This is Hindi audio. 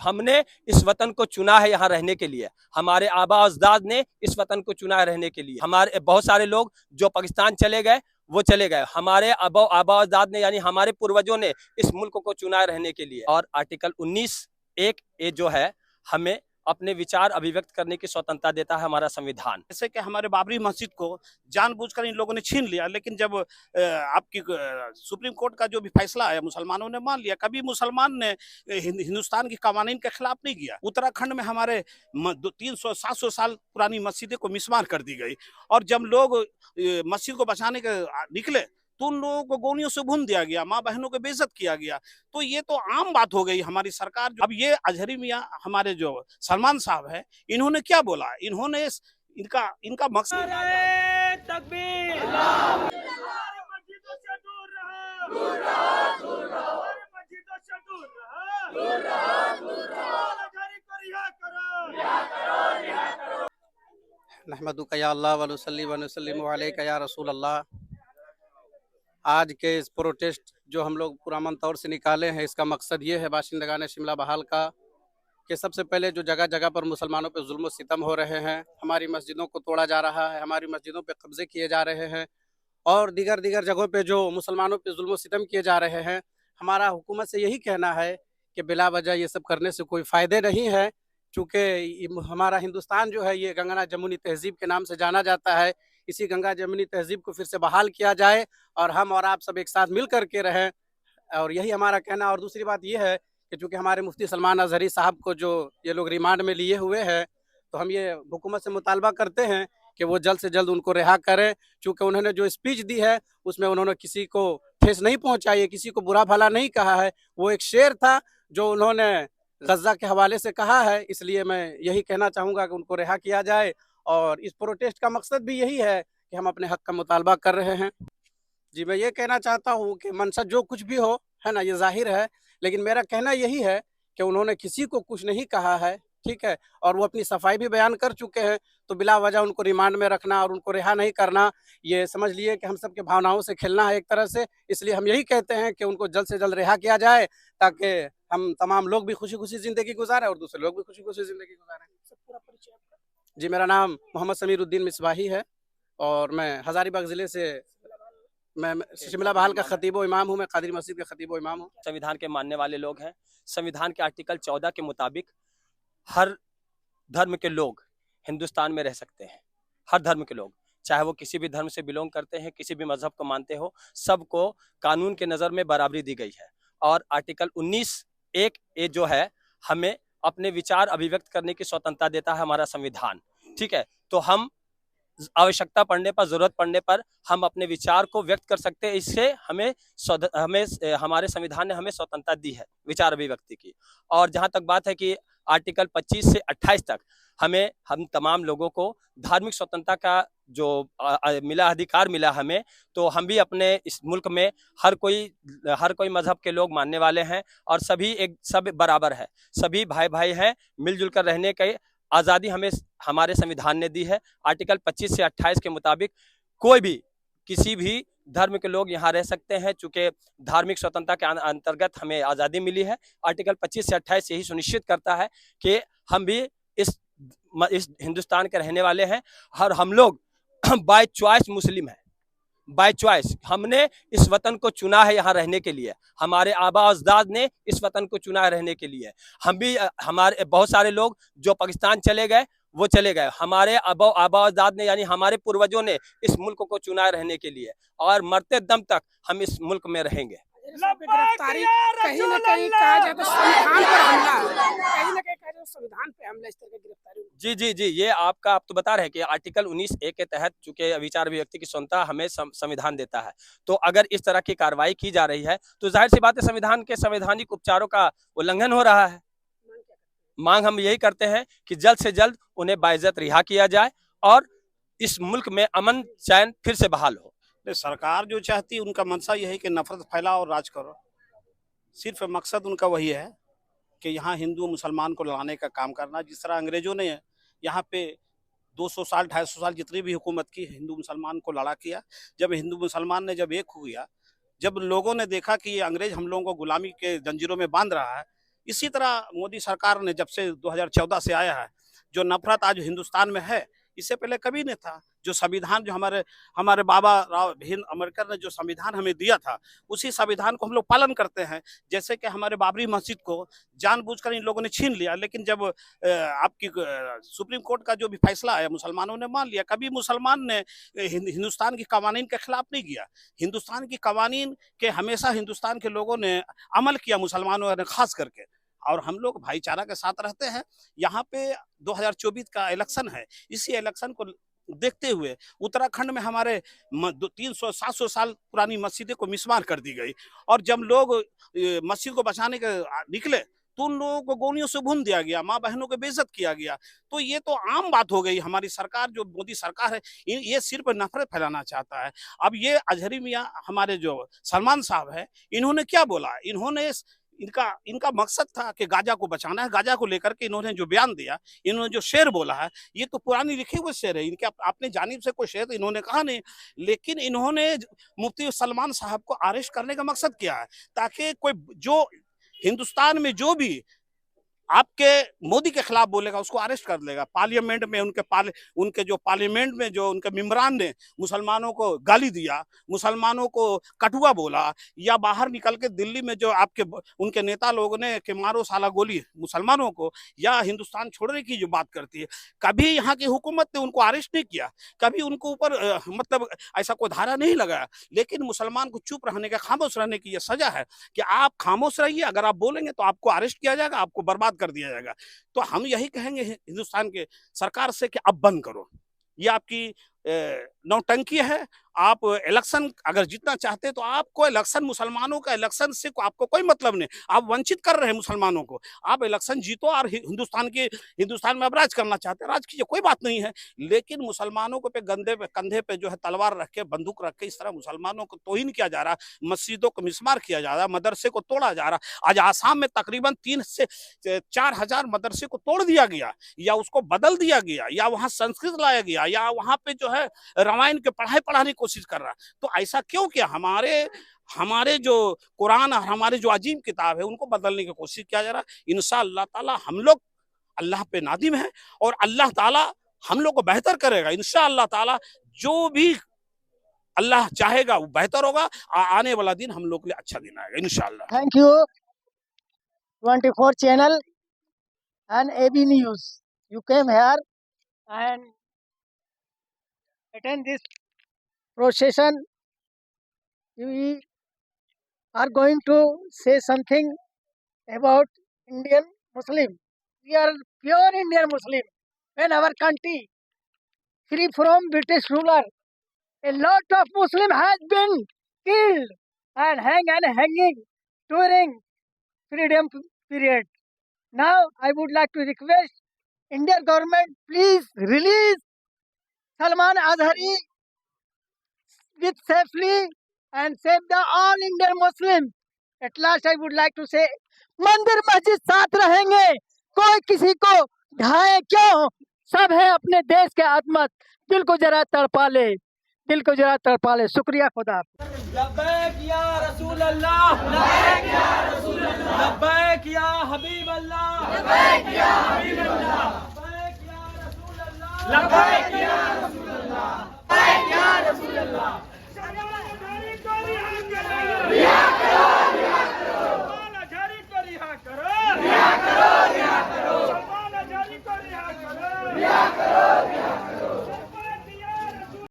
हमने इस वतन को चुना है यहाँ रहने के लिए, हमारे आबा अजदाद ने इस वतन को चुना है रहने के लिए। हमारे बहुत सारे लोग जो पाकिस्तान चले गए वो चले गए, हमारे आबा अजदाद ने यानी हमारे पूर्वजों ने इस मुल्क को चुना है रहने के लिए। और आर्टिकल 19(1) ये जो है हमें अपने विचार अभिव्यक्त करने की स्वतंत्रता देता है हमारा संविधान। जैसे कि हमारे बाबरी मस्जिद को जानबूझकर इन लोगों ने छीन लिया, लेकिन जब आपकी सुप्रीम कोर्ट का जो भी फैसला है मुसलमानों ने मान लिया। कभी मुसलमान ने हिंदुस्तान की कानून के खिलाफ नहीं किया। उत्तराखंड में हमारे 300-700 साल पुरानी मस्जिदें को मिसमार कर दी गई, और जब लोग मस्जिद को बचाने के निकले तो उन लोगों को गोलियों से भून दिया गया, माँ बहनों को बेइज्जत किया गया। तो ये तो आम बात हो गई। हमारी सरकार अब ये अजहरी मियाँ हमारे जो सलमान साहब है, इन्होंने क्या बोला, इन्होंने इनका मकसद नहमदुका या अल्लाह व नुसल्ली व नुसल्लिमु अलैका या रसूल अल्लाह। आज के इस प्रोटेस्ट जो हम लोग पुरअमन तौर से निकाले हैं, इसका मकसद ये है बाशिंदगान शिमला बहाल का कि सबसे पहले जो जगह जगह पर मुसलमानों पे जुल्म सितम हो रहे हैं, हमारी मस्जिदों को तोड़ा जा रहा है, हमारी मस्जिदों पे कब्जे किए जा रहे हैं, और दीगर जगहों पे जो मुसलमानों पे जुल्म सितम किए जा रहे हैं, हमारा हुकूमत से यही कहना है कि बिला वजह ये सब करने से कोई फ़ायदे नहीं है। चूँकि हमारा हिंदुस्तान जो है ये गंगा जमुनी तहज़ीब के नाम से जाना जाता है। इसी गंगा जमुनी तहज़ीब को फिर से बहाल किया जाए और हम और आप सब एक साथ मिल कर के रहें, और यही हमारा कहना। और दूसरी बात ये है कि चूँकि हमारे मुफ्ती सलमान अज़हरी साहब को जो ये लोग रिमांड में लिए हुए हैं, तो हम ये हुकूमत से मुतालबा करते हैं कि वो जल्द से जल्द उनको रिहा करें। चूँकि उन्होंने जो स्पीच दी है उसमें उन्होंने किसी को ठेस नहीं पहुँचाई है, किसी को बुरा भला नहीं कहा है। वो एक शेर था जो उन्होंने गज़ा के हवाले से कहा है। इसलिए मैं यही कहना चाहूँगा कि उनको रिहा किया जाए, और इस प्रोटेस्ट का मकसद भी यही है कि हम अपने हक़ का मुतालबा कर रहे हैं। जी, मैं ये कहना चाहता हूँ कि मनसद जो कुछ भी हो, है ना, ये ज़ाहिर है, लेकिन मेरा कहना यही है कि उन्होंने किसी को कुछ नहीं कहा है, ठीक है, और वो अपनी सफाई भी बयान कर चुके हैं। तो बिला वजह उनको रिमांड में रखना और उनको रिहा नहीं करना, ये समझ लिए कि हम सब के भावनाओं से खेलना है एक तरह से। इसलिए हम यही कहते हैं कि उनको जल्द से जल्द रिहा किया जाए, ताकि हम तमाम लोग भी खुशी-खुशी ज़िंदगी गुज़ारें और दूसरे लोग भी खुशी-खुशी ज़िंदगी गुज़ारें। सर पूरा परिचय आपका? जी, मेरा नाम मोहम्मद समीरुद्दीन मिसबाही है और मैं हज़ारीबाग ज़िले से मैं शिमला बहाल का खतीब व इमाम हूँ। मैं कादरी मस्जिद का खतीब व इमाम हूँ। संविधान के मानने वाले लोग हैं। संविधान के आर्टिकल 14 के मुताबिक हर धर्म के लोग हिंदुस्तान में रह सकते हैं। हर धर्म के लोग, चाहे वो किसी भी धर्म से बिलोंग करते हैं, किसी भी मजहब को मानते हो, सबको कानून के नज़र में बराबरी दी गई है। और आर्टिकल 19(1) ये जो है हमें अपने विचार अभिव्यक्त करने की स्वतंत्रता देता है हमारा संविधान, ठीक है। तो हम आवश्यकता पड़ने पर, ज़रूरत पड़ने पर हम अपने विचार को व्यक्त कर सकते हैं। इससे हमें हमारे संविधान ने हमें स्वतंत्रता दी है विचार अभिव्यक्ति की। और जहाँ तक बात है कि आर्टिकल 25 से 28 तक हम तमाम लोगों को धार्मिक स्वतंत्रता का जो अधिकार मिला हमें, तो हम भी अपने इस मुल्क में हर कोई मजहब के लोग मानने वाले हैं, और सब बराबर है, सभी भाई भाई हैं। मिलजुल कर रहने के आज़ादी हमें हमारे संविधान ने दी है। आर्टिकल 25 से 28 के मुताबिक कोई भी किसी भी धर्म के लोग यहाँ रह सकते हैं। चूँकि धार्मिक स्वतंत्रता के अंतर्गत हमें आज़ादी मिली है। आर्टिकल 25 से 28 यही सुनिश्चित करता है कि हम भी इस हिंदुस्तान के रहने वाले हैं, और हम लोग बाय चॉइस मुस्लिम हैं। बाय चॉइस हमने इस वतन को चुना है यहाँ रहने के लिए, हमारे आबा अजदाद ने इस वतन को चुना है रहने के लिए। हम भी हमारे बहुत सारे लोग जो पाकिस्तान चले गए वो चले गए, हमारे आबा अजदाद ने यानी हमारे पूर्वजों ने इस मुल्क को चुना है रहने के लिए, और मरते दम तक हम इस मुल्क में रहेंगे। गिरफ्तारी कहीं न कहीं कहा जाए तो संविधान पर हमला, कहीं न कहीं कहा जाए संविधान पे हमला, इस तरह की गिरफ्तारी। जी, ये आप तो बता रहे हैं कि आर्टिकल 19(1) के तहत चूंकि विचार अभिव्यक्ति की स्वतंत्रता हमें संविधान देता है, तो अगर इस तरह की कार्रवाई की जा रही है तो जाहिर सी बात है संविधान के संवैधानिक उपचारों का उल्लंघन हो रहा है। मांग हम यही करते हैं कि जल्द से जल्द उन्हें बाइज्जत रिहा किया जाए और इस मुल्क में अमन चैन फिर से बहाल हो। सरकार जो चाहती है, उनका मंशा यह है कि नफरत फैलाओ और राज करो। सिर्फ मकसद उनका वही है कि यहाँ हिंदू मुसलमान को लड़ाने का काम करना। जिस तरह अंग्रेजों ने यहाँ पे 200 साल 250 साल जितनी भी हुकूमत की, हिंदू मुसलमान को लड़ा किया। जब हिंदू मुसलमान ने जब एक हो गया, जब लोगों ने देखा कि ये अंग्रेज हम लोगों को गुलामी के जंजीरों में बांध रहा है, इसी तरह मोदी सरकार ने जब से 2014 से आया है, जो नफरत आज हिंदुस्तान में है, इससे पहले कभी नहीं था। जो संविधान जो हमारे बाबा राव भीम अम्बेडकर ने जो संविधान हमें दिया था, उसी संविधान को हम लोग पालन करते हैं। जैसे कि हमारे बाबरी मस्जिद को जानबूझकर इन लोगों ने छीन लिया, लेकिन जब आपकी सुप्रीम कोर्ट का जो भी फैसला आया मुसलमानों ने मान लिया। कभी मुसलमान ने हिंदुस्तान की कवानीन के खिलाफ नहीं किया। हिंदुस्तान की कवानीन के हमेशा हिंदुस्तान के लोगों ने अमल किया, मुसलमानों ने खास करके, और हम लोग भाईचारा के साथ रहते हैं। यहाँ पे 2024 का इलेक्शन है, इसी इलेक्शन को देखते हुए उत्तराखंड में हमारे 300-700 साल पुरानी मस्जिदें को मिसमार कर दी गई, और जब लोग मस्जिद को बचाने के निकले तो उन लोगों को गोलियों से भून दिया गया, माँ बहनों को बेइज्जत किया गया। तो ये तो आम बात हो गई। हमारी सरकार जो मोदी सरकार है, ये सिर्फ नफरत फैलाना चाहता है। अब ये अजहरी मियाँ हमारे जो सलमान साहब है, इन्होंने क्या बोला? इनका मकसद था कि गाजा को बचाना है। गाजा को लेकर के इन्होंने जो बयान दिया, इन्होंने जो शेर बोला है, ये तो पुरानी लिखे हुए शेर है। इनके अपने जानिब से कोई शेर तो इन्होंने कहा नहीं, लेकिन इन्होंने मुफ्ती सलमान साहब को अरेस्ट करने का मकसद किया है, ताकि कोई जो हिंदुस्तान में जो भी आपके मोदी के खिलाफ बोलेगा उसको अरेस्ट कर लेगा। पार्लियामेंट में उनके जो पार्लियामेंट में जो उनके मेंबरान ने मुसलमानों को गाली दिया, मुसलमानों को कटुआ बोला, या बाहर निकल के दिल्ली में जो उनके नेता लोगों ने कि मारो साला गोली मुसलमानों को, या हिंदुस्तान छोड़ने की जो बात करती है, कभी यहाँ की हुकूमत ने उनको अरेस्ट नहीं किया, कभी उनको ऊपर मतलब ऐसा कोई धारा नहीं लगाया। लेकिन मुसलमान को चुप रहने का, खामोश रहने की यह सजा है कि आप खामोश रहिए। अगर आप बोलेंगे तो आपको अरेस्ट किया जाएगा, आपको बर्बाद कर दिया जाएगा। तो हम यही कहेंगे हिंदुस्तान के सरकार से कि अब बंद करो, ये आपकी नौटंकी है। आप इलेक्शन अगर जीतना चाहते तो आपको इलेक्शन, मुसलमानों का इलेक्शन से आपको कोई मतलब नहीं। आप वंचित कर रहे हैं मुसलमानों को। आप इलेक्शन जीतो और हिंदुस्तान में अब राज करना चाहते हैं, राज कीजिए, कोई बात नहीं है। लेकिन मुसलमानों को कंधे पे जो है तलवार रख के, बंदूक रख के, इस तरह मुसलमानों को तौहीन किया जा रहा, मस्जिदों को मिसमार किया जा रहा, मदरसे को तोड़ा जा रहा। आज आसाम में तकरीबन 3 से 4 हजार मदरसे को तोड़ दिया गया, या उसको बदल दिया गया, या वहां संस्कृत लाया गया, या वहां पे जो है रामायण के पढ़ाने की कोशिश कर रहा। तो ऐसा क्यों किया? हमारे जो कुरान और हमारे जो अजीम किताब है, उनको बदलने की कोशिश किया जा रहा। इंशाअल्लाह ताला हम लोग अल्लाह पे नादिम है, और अल्लाह ताला हम लोग को बेहतर करेगा। इंशाअल्लाह ताला जो भी अल्लाह चाहेगा वो बेहतर होगा। आने वाला दिन हम लोग के लिए अच्छा दिन आएगा इंशाअल्लाह। Thank you, 24 channel and AB News. You came here and attend this procession. We are going to say something about Indian Muslim. We are pure Indian Muslim. When our country free from British ruler, a lot of Muslim has been killed and hanging during freedom period. Now I would like to request Indian government, please release Salman Azhari with safely and save the all Indian Muslims. At last I would like to say, मंदिर मस्जिद साथ रहेंगे, कोई किसी को ढाए क्यों, सब है अपने देश के आत्मत, दिल को जरा तड़पा ले, दिल को जरा तड़पा ले। शुक्रिया, खुदा। लब्बैक या रसूल अल्लाह, लब्बैक या रसूल अल्लाह, लब्बैक या हबीब अल्लाह, लब्बैक या हबीब अल्लाह, लब्बैक या रसूल अल्लाह, लब्बैक या रसूल अल्लाह, लब्बैक या रसूल अल्लाह।